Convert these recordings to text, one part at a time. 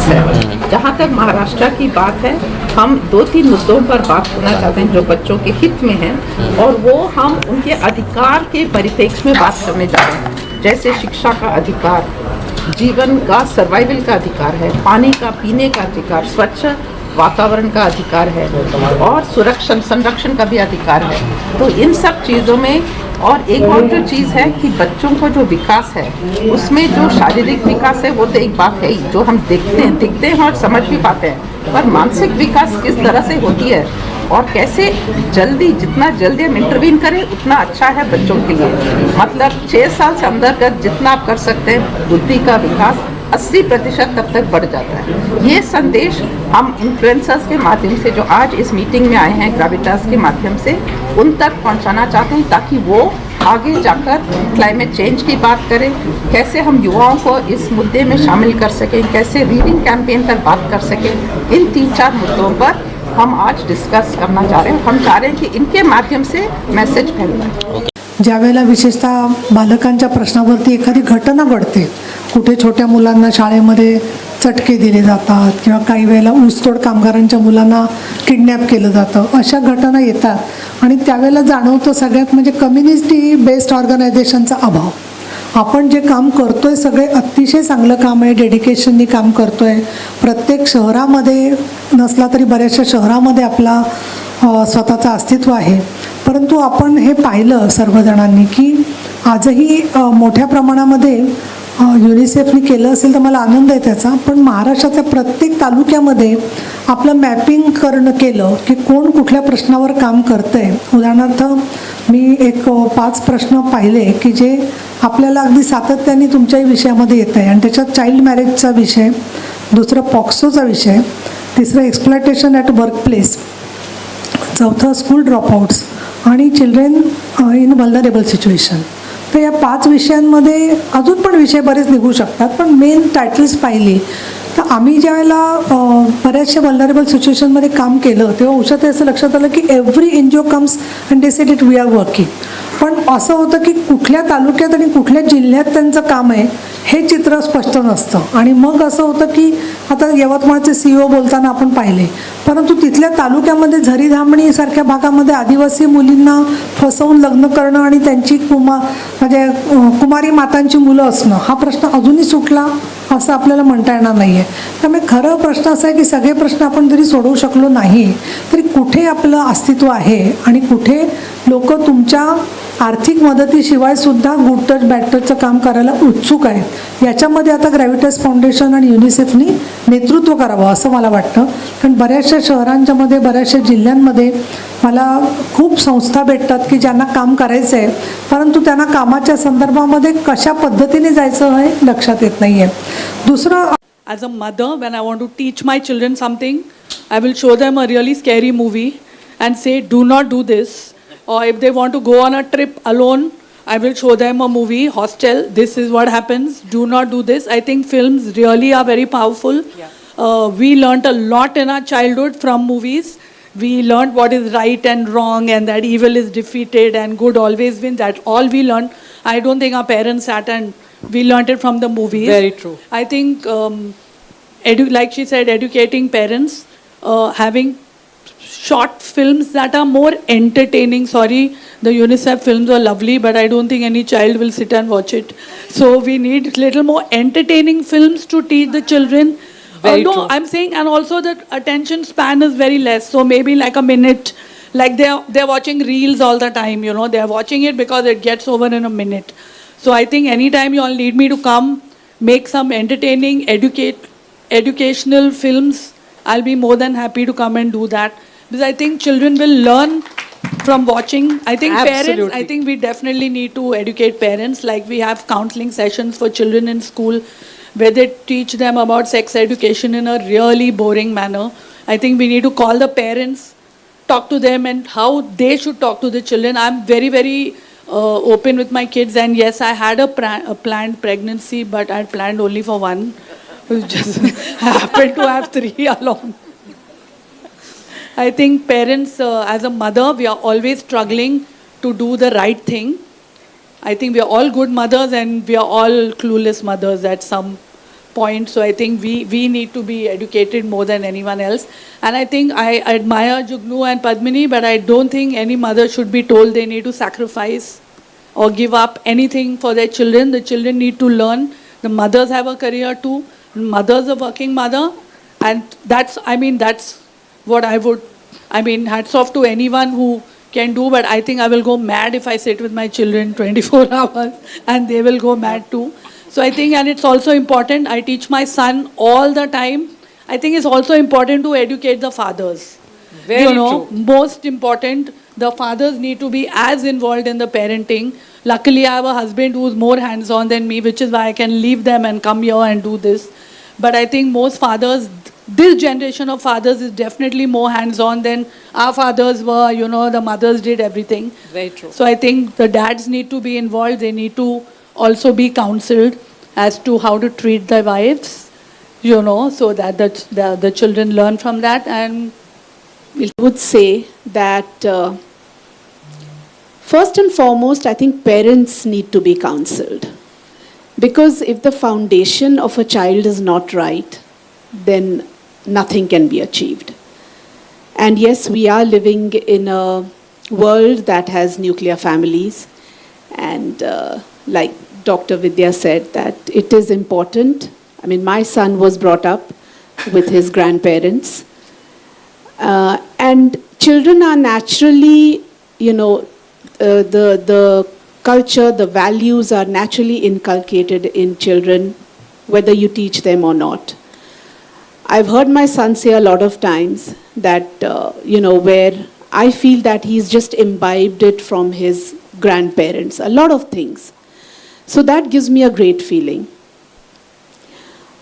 है। जहाँ तक महाराष्ट्र की बात है, हम 2-3 मुद्दों पर बात करना चाहते हैं जो बच्चों के हित में हैं, और वो हम उनके अधिकार के परिप्रेक्ष्य में बात करने जा रहे हैं। जैसे शिक्षा का अधिकार, जीवन का सर्वाइवल का अधिकार है, पानी का पीने का अधिकार, स्वच्छ वातावरण का अधिकार है, और सुरक्षा संरक्षण का भी अधिकार है। तो इन सब चीज़ों में, और एक और जो चीज़ है कि बच्चों को जो विकास है उसमें जो शारीरिक विकास है वो तो एक बात है ही, जो हम दिखते हैं और समझ भी पाते हैं, पर मानसिक विकास किस तरह से होती है और कैसे जितना जल्दी हम इंटरवीन करें उतना अच्छा है बच्चों के लिए। मतलब 6 साल से अंदर जितना आप कर सकते हैं, बुद्धि का विकास 80% तब तक बढ़ जाता है। ये संदेश हम इन्फ्लुएंसर्स के माध्यम से, जो आज इस मीटिंग में आए हैं ग्राविटास के माध्यम से, उन तक पहुंचाना चाहते हैं, ताकि वो आगे जाकर क्लाइमेट चेंज की बात करें, कैसे हम युवाओं को इस मुद्दे में शामिल कर सकें, कैसे रीडिंग कैंपेन पर बात कर सकें। इन 3-4 मुद्दों पर हम आज डिस्कस करना चाह रहे हैं। हम चाह रहे हैं कि इनके माध्यम से मैसेज फैलाएं। ज्या वेळेला विशेषतः बालकांच्या प्रश्नावरती एखादी घटना घडते, कुठे छोट्या मुलांना शाळेमध्ये चटके दिले जातात किंवा काही वेळेला ऊसतोड कामगारांच्या मुलांना किडनॅप केलं जातं, अशा घटना येतात आणि त्यावेळेला जाणवतं सगळ्यात म्हणजे कम्युनिटी बेस्ड ऑर्गनायझेशनचा अभाव. आपण जे काम करतोय सगळे अतिशय चांगलं काम आहे, डेडिकेशननी काम करतोय. प्रत्येक शहरामध्ये नसला तरी बऱ्याचशा शहरामध्ये आपला स्वतःचं अस्तित्व आहे. परंतु आपण हे पाहिलं सर्वजणांनी की आजही मोठ्या प्रमाणामध्ये युनिसेफनी केलं असेल तर मला आनंद आहे त्याचा. पण महाराष्ट्राच्या प्रत्येक तालुक्यामध्ये आपलं मॅपिंग केलं की कोण कुठल्या प्रश्नावर काम करतंय. उदाहरणार्थ मी एक 5 प्रश्न पाहिले की जे आपल्याला अगदी सातत्याने तुमच्याही विषयामध्ये येत आहे, आणि त्याच्यात चाइल्ड मॅरेजचा विषय, दुसरं पॉक्सोचा विषय, तिसरं एक्सप्लॉयटेशन ॲट वर्कप्लेस, चौथं स्कूल ड्रॉपआउट्स आणि चिल्ड्रेन इन वल्नरेबल सिच्युएशन. तर या 5 विषयांमध्ये अजून पण विषय बरेच निघू शकतात, पण मेन टायटल्स पाहिली तर आम्ही ज्यावेळेला बऱ्याचशा वल्नरेबल सिच्युएशनमध्ये काम केलं तेव्हा उषाताई असं लक्षात आलं की every NGO comes and they said it we are working. पण असं होतं की कुठल्या तालुक्यात आणि कुठल्या जिल्ह्यात त्यांचं काम आहे हे चित्र स्पष्ट नसतं. आणि मग असं होतं की आता यवतमाळचे CEO बोलताना आपण पाहिले, परंतु तिथल्या तालुक्यामध्ये झरीधामणी सारख्या भागामध्ये आदिवासी मुलींना फसवून लग्न करणं आणि त्यांची म्हणजे कुमारी मातांची मुलं असणं हा प्रश्न अजूनही सुटला असं आपल्याला म्हणता येणार नाही आहे. त्यामुळे खरं प्रश्न असा आहे की सगळे प्रश्न आपण जरी सोडवू शकलो नाही तरी कुठे आपलं अस्तित्व आहे आणि कुठे लोक तुमच्या आर्थिक मदतीशिवाय सुद्धा गुड टच बॅड टचचं काम करायला उत्सुक आहेत. याच्यामध्ये आता ग्रॅव्हिटास फाउंडेशन आणि युनिसेफनी नेतृत्व करावं असं मला वाटतं. कारण बऱ्याचशा शहरांच्या मध्ये, बऱ्याचशा जिल्ह्यांमध्ये मला खूप संस्था भेटतात की ज्यांना काम करायचं आहे, परंतु त्यांना कामाच्या संदर्भामध्ये कशा पद्धतीने जायचं हे लक्षात येत नाही आहे. दुसरं, as a mother, when I want to teach my children something, I will show them a really scary movie and say, do not do this. Or if they want to go on a trip alone, I will show them a movie, Hostel, this is what happens, do not do this. I think films really are very powerful. We learnt a lot in our childhood from movies. We learnt what is right and wrong and that evil is defeated and good always wins. That's all we learned. I don't think our parents sat and we learnt it from the movies. Very true. I think, like she said, educating parents, having short films that are more entertaining. Sorry, the UNICEF films are lovely, but I don't think any child will sit and watch it. So we need little more entertaining films to teach the children. Very no, true. I'm saying, and also the attention span is very less. So maybe like a minute, like they're watching reels all the time. You know, they're watching it because it gets over in a minute. So I think anytime you all need me to come, make some entertaining, educational films, I'll be more than happy to come and do that. Because I think children will learn from watching. I think Absolutely. parents, I think we definitely need to educate parents. Like we have counseling sessions for children in school where they teach them about sex education in a really boring manner. I think we need to call the parents, talk to them and how they should talk to the children. I'm very, very open with my kids, and yes, I had a planned pregnancy, but I planned only for one. Just happened to have 3 along. I think parents, as a mother, we are always struggling to do the right thing. I think we are all good mothers and we are all clueless mothers at some point. So I think we need to be educated more than anyone else. And I think I admire Jugnu and Padmini, but I don't think any mother should be told they need to sacrifice or give up anything for their children. The children need to learn. The mothers have a career too. Mother's a working mother. And that's what hats off to anyone who can do, but I think I will go mad if I sit with my children 24 hours and they will go mad too. So I think, and it's also important, I teach my son all the time. I think it's also important to educate the fathers. Very true. Most important, the fathers need to be as involved in the parenting. Luckily, I have a husband who's more hands-on than me, which is why I can leave them and come here and do this. But I think most fathers, this generation of fathers is definitely more hands-on than our fathers were. The mothers did everything. Very true. So I think the dads need to be involved. They need to also be counseled as to how to treat their wives, so that the children learn from that. And I would say that first and foremost, I think parents need to be counseled. Because if the foundation of a child is not right, then nothing can be achieved. And yes, we are living in a world that has nuclear families. And like Dr. Vidya said, that it is important. I mean, my son was brought up with his grandparents. And children are naturally, the culture, the values are naturally inculcated in children, whether you teach them or not. I've heard my son say a lot of times that, where I feel that he's just imbibed it from his grandparents, a lot of things. So that gives me a great feeling.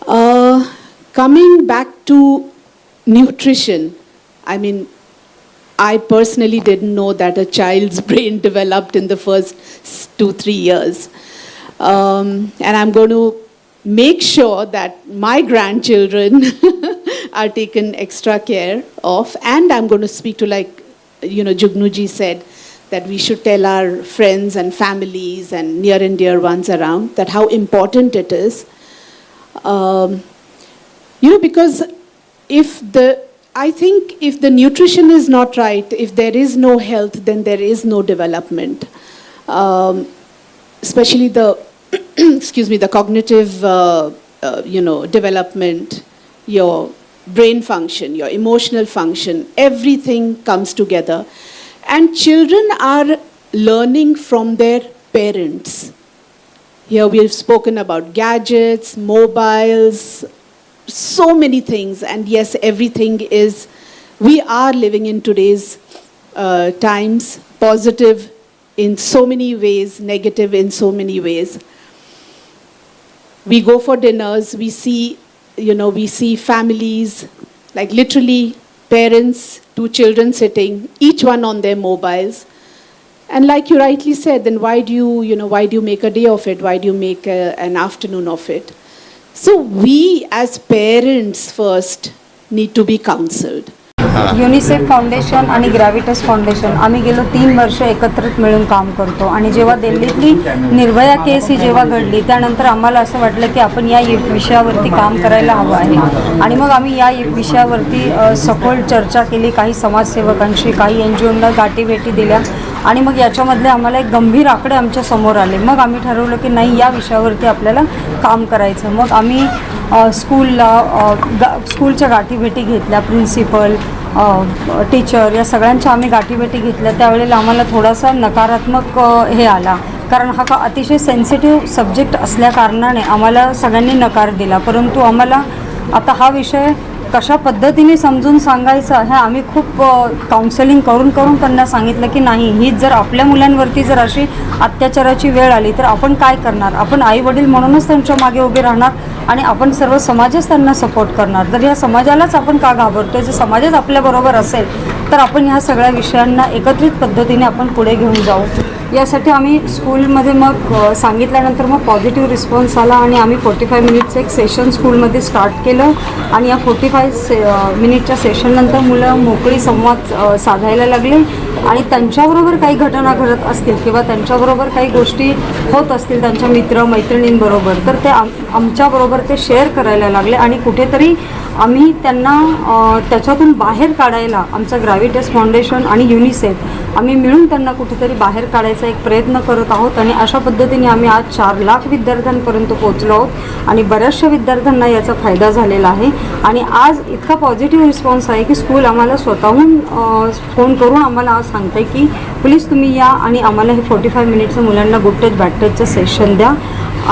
Coming back to nutrition, I mean, I personally didn't know that a child's brain developed in the first 2-3 years. And I'm going to make sure that my grandchildren are taken extra care of. And I'm going to speak to, Jugnuji said, that we should tell our friends and families and near and dear ones around that how important it is. Because I think if the nutrition is not right, if there is no health, then there is no development. Especially the, the cognitive, development, your brain function, your emotional function, everything comes together. And children are learning from their parents. Here we've spoken about gadgets, mobiles, so many things. And yes, everything is, we are living in today's times, positive in so many ways, negative in so many ways. We go for dinners, we see families, like literally parents, 2 children sitting, each one on their mobiles. And like you rightly said, then why do you make a day of it? Why do you make an afternoon of it? So we as parents first need to be counseled. UNICEF foundation आणि ग्रॅव्हिटस foundation आम्ही गेलो 3 वर्ष एकत्रित मिळून काम करतो आणि जेव्हा दिल्लीतली निर्भया केस ही जेव्हा घडली त्यानंतर आम्हाला असं वाटलं की आपण या विषयावरती काम करायला हवं आहे आणि मग आम्ही या विषयावरती सखोल चर्चा केली काही समाजसेवकांशी काही NGOंना गाठीभेटी दिल्या आणि मग याच्यामधले आम्हाला एक गंभीर आकडे आमच्या समोर आले मग आम्ही ठरवलं की नाही या विषयावरती आपल्याला काम करायचं मग आम्ही स्कूलच्या गाठीभेटी घेतल्या प्रिन्सिपल टीचर या सगळ्यांच्या आम्ही गाठीभेटी घेतल्या त्यावेळेला आम्हाला थोडासा नकारात्मक हे आला कारण हा का अतिशय सेन्सिटिव्ह सब्जेक्ट असल्याकारणाने आम्हाला सगळ्यांनी नकार दिला परंतु आम्हाला आता हा विषय कशा पद्धतीने समजून सांगायचं हे आम्ही खूप काउन्सिलिंग करून त्यांना सांगितलं की नाही ही जर आपल्या मुलांवरती जर अशी अत्याचाराची वेळ आली तर आपण काय करणार आपण आई वडील म्हणूनच त्यांच्या मागे उभे राहणार आणि आपण सर्व समाजच त्यांना सपोर्ट करणार तर या समाजालाच आपण का घाबरतोय जर समाजच आपल्याबरोबर असेल तर आपण ह्या सगळ्या विषयांना एकत्रित पद्धतीने आपण पुढे घेऊन जाऊ यासाठी आम्ही स्कूलमध्ये मग सांगितल्यानंतर मग पॉझिटिव्ह रिस्पॉन्स आला आणि आम्ही 45 मिनिटचं एक सेशन स्कूलमध्ये स्टार्ट केलं आणि या 45 मिनिटच्या सेशननंतर मुलं मोकळी संवाद साधायला लागले आणि त्यांच्याबरोबर काही घटना घडत असतील किंवा त्यांच्याबरोबर काही गोष्टी होत असतील त्यांच्या मित्र मैत्रिणींबरोबर, तर ते आमच्याबरोबर ते शेअर करायला लागले आणि कुठेतरी आम्ही त्यांना त्याच्यातून बाहेर काढायला आमचं ग्रॅव्हिटस फाउंडेशन आणि युनिसेफ आम्ही मिळून त्यांना कुठेतरी बाहेर काढायचा एक प्रयत्न करत आहोत. आणि अशा पद्धतीने आम्ही आज 4 लाख विद्यार्थ्यांपर्यंत पोहोचलो आहोत आणि बऱ्याचशा विद्यार्थ्यांना याचा फायदा झालेला आहे. आणि आज इतका पॉझिटिव्ह रिस्पॉन्स आहे की स्कूल आम्हाला स्वतःहून फोन करून आम्हाला आज सांगते की प्लीज तुम्ही या आणि आम्हाला हे 45 मिनिटचं मुलांना गुड टच बॅड टचचं सेशन द्या.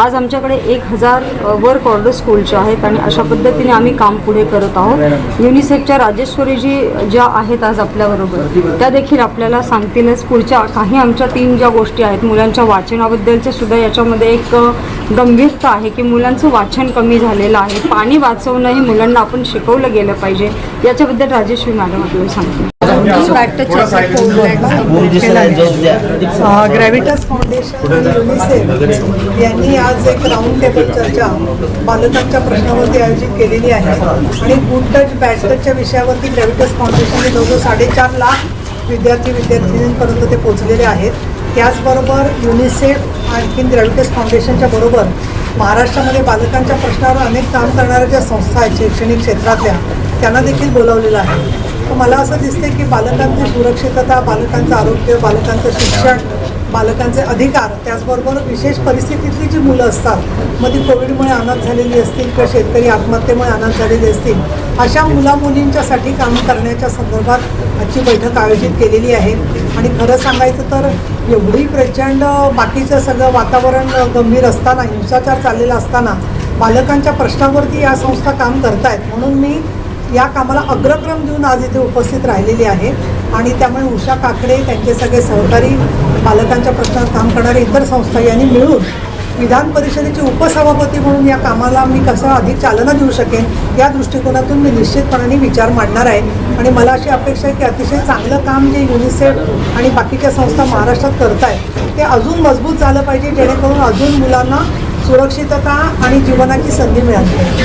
आज आमच्याकडे 1000 वर्क ऑर्डर स्कूलचे आहेत आणि अशा पद्धतीने आम्ही काम पुढे करत आहोत. युनिसेफच्या राजेश्वरीजी ज्या आहेत आज आपल्याबरोबर, त्या देखील आपल्याला सांगतीलच पुढच्या काही आमच्या 3 ज्या गोष्टी आहेत. मुलांच्या वाचनाबद्दलच्या सुद्धा याच्यामध्ये एक गंभीरता आहे की मुलांचं वाचन कमी झालेलं आहे. पाणी वाचवणं हे मुलांना आपण शिकवलं गेलं पाहिजे. याच्याबद्दल राजेश्वरी मॅडम आपल्याला सांगतील. ग्रॅव्हिटस फाउंडेशन आणि युनिसेफ यांनी आज एक राऊंड टेबल चर्चा बालकांच्या प्रश्नावरती आयोजित केलेली आहे आणि गुड टच बॅड टचच्या विषयावरती ग्रॅव्हिटस फाउंडेशनने जवळजवळ 4.5 लाख विद्यार्थ्यांपर्यंत ते पोहोचलेले आहेत. त्याचबरोबर युनिसेफ आणखीन ग्रॅव्हिटस फाउंडेशनच्या बरोबर महाराष्ट्रामध्ये बालकांच्या प्रश्नावर अनेक काम करणाऱ्या ज्या संस्था आहेत शैक्षणिक क्षेत्रातल्या, त्यांना देखील बोलावलेलं आहे. तर मला असं दिसते की बालकांची सुरक्षितता, बालकांचं आरोग्य, बालकांचं शिक्षण, बालकांचे अधिकार, त्याचबरोबर विशेष परिस्थितीतली जी मुलं असतात, मग ती कोविडमुळे अनाथ झालेली असतील किंवा शेतकरी आत्महत्येमुळे अनाथ झालेली असतील, अशा मुलामुलींच्यासाठी काम करण्याच्या संदर्भात आजची बैठक आयोजित केलेली आहे. आणि खरं सांगायचं तर एवढी प्रचंड बाकीचं सगळं वातावरण गंभीर असताना, हिंसाचार चाललेला असताना बालकांच्या प्रश्नावरती या संस्था काम करत आहेत. म्हणून मी या कामाला अग्रक्रम देऊन आज इथे उपस्थित राहिलेली आहे. आणि त्यामुळे उषा काकडे, त्यांचे सगळे सहकारी, बालकांच्या प्रश्नावर काम करणारे इतर संस्था यांनी मिळून विधान परिषदेचे उपसभापती म्हणून या कामाला मी कसं अधिक चालना देऊ शकेन या दृष्टिकोनातून मी निश्चितपणाने विचार मांडणार आहे. आणि मला अशी अपेक्षा आहे की अतिशय चांगलं काम जे युनिसेफ आणि बाकीच्या संस्था महाराष्ट्रात करत आहेत ते अजून मजबूत झालं पाहिजे, जेणेकरून अजून मुलांना सुरक्षितता आणि जीवनाची संधी मिळाली.